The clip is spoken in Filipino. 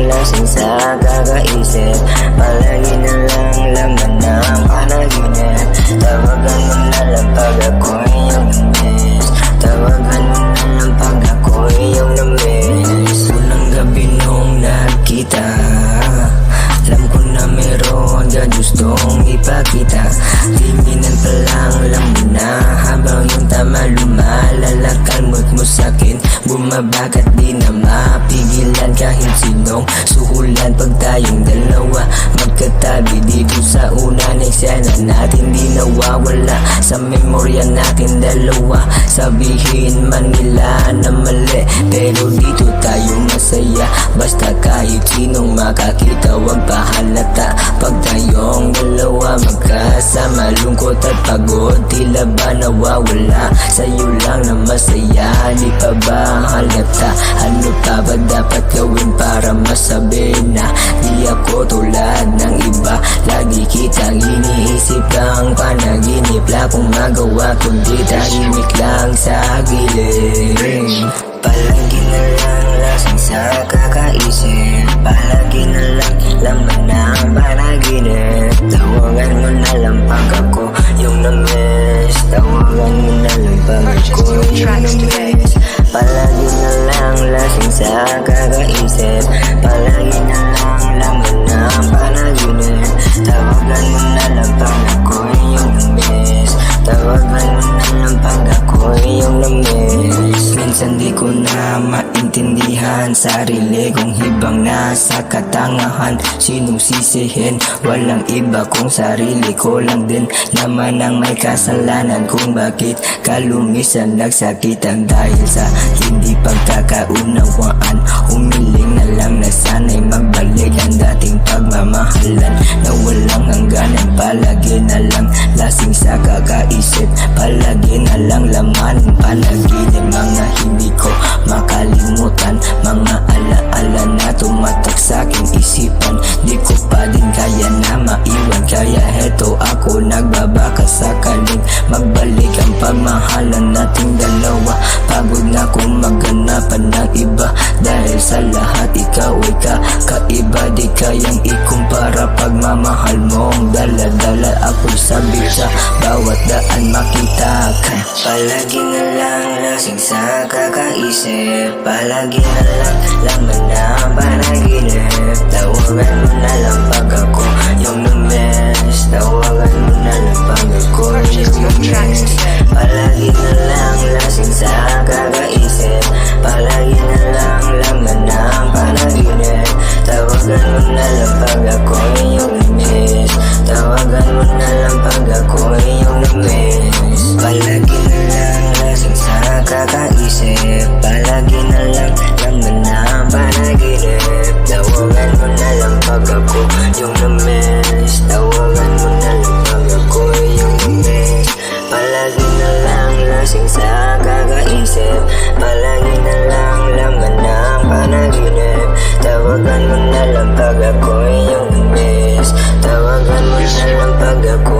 lasing sa kakaisip. Palagi na lang laman ng panaginip. Tawagan mo na lang pag ako'y iyong namiss. Tawagan mo na lang pag ako'y iyong namiss. Unang gabi nung nagkita, alam ko na meron ka gustong ipakita. Tinginan pa lang, alam mo na, habang yung tama lumalala. Kalmot mo sa'kin, bumabagat di na mapigilan. Kahit sinong suhulan pag tayong dalawa magkatabi dito sa una na eksena natin, di nawawala sa memorya natin dalawa. Sabihin man nila na mali, pero dito tayo masaya. Basta kahit sinong makakita, wag pahalata. Pag tayong dalawa magkasama, lungkot at pagod tila ba nawawala. Sa'yo lang na masaya, di pa ba halata? Ano pa ba dapat gawin para masabi na di ako tulad ng iba? Lagi kitang iniisip kang panaginip. La kung magawa kundi tahimik lang sa gilid. Palagi na lang lasing sa kakaisip. Palagi na lang laman ng panaginip. Tawagan mo na lang pag ako yung namiss. Tawagan mo na lang pag ako yung namiss. Palagi na lang lasing sa kakaisip. Palagi na lang laman ng panaginip. Tawagan mo na lang pag ako yung namiss. Tawagan mo na lang pag ako yung namiss. Minsan di ko na maintindihan sarili kong hibang nasa katangahan. Sinong sisihin? Walang iba kung sarili ko lang din naman ang may kasalanan kung bakit kalumisan nagsakitan dahil sa hindi pagkakaunawaan. Umiling na lang na sana'y magbalik ang dating pagmamahalan na walang hangganan. Palagi na lang lasing sa kakaisip. Palagi na lang laman ng panaginip. Mga hindi ko makalimutan, mga alaala na tumatak sa aking isipan. Di ko pa din kaya na maiwan, kaya heto ako nagbabaka sakaling magbalik ang pagmahalan nating dalawa. Pagod na kong maghanapan ng iba, dahil sa lahat ikaw ay kakaiba. Di kayang ikumpara pagmamahal mong dala-dala. Ako'y sabik sa bawat daan makita ka. Palagi na lang lasing sa kakaisip. Palagi na lang laman na panaginip. Tawagan mo na lang pag ako yung namiss. Tawagan mo na lang pag ako yung namiss. Palagi na lang lasing sa kakaisip. Palagi na lang laman na panaginip. Tawagan mo na lang pag ako yung namiss. Tawagan mo na lang pag ako yung namiss. Palagi na lang lasing sa kakaisip. Palagi na lang laman na panaginip. Tawagan mo na lang pag ako yung namiss. Tawagan mo na lang pag ako yung namiss. Palagi na lang lasing sa kakaisip. Palagi na lang laman na panaginip. Tawagan mo na lang pag ako yung namiss. Tawagan mo na lang pag ako